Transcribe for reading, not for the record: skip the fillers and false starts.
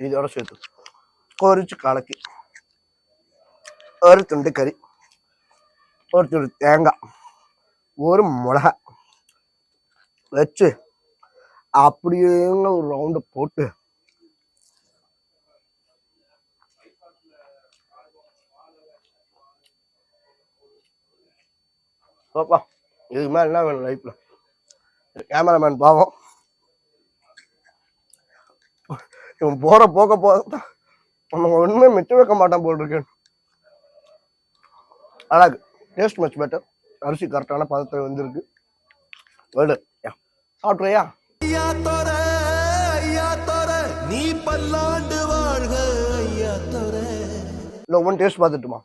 இதோட சேர்த்து பொரிச்சு கலக்கி ஒரு துண்டு கறி, ஒரு துண்டு தேங்காய், ஒரு மிளகா வச்சு அப்படியே ஒரு ரவுண்டு போட்டு பாப்பா இதுக்கு மேல என்ன வேணும் லைஃப்ல. கேமராமேன் பாவம் இவன் போற போக நம்ம ஒண்ணுமே மிச்சம் வைக்க மாட்டான் போல் இருக்கேன். அழகு டேஸ்ட் மச் பெட்டர். அரிசி கரெக்டான பதத்தில் வந்துருக்கு. சாப்பிட்றியா? நீ பல்லாண்டு வாழ்க ஐயா தோர. இல்லை ஒன் டேஸ்ட் பார்த்துட்டுமா?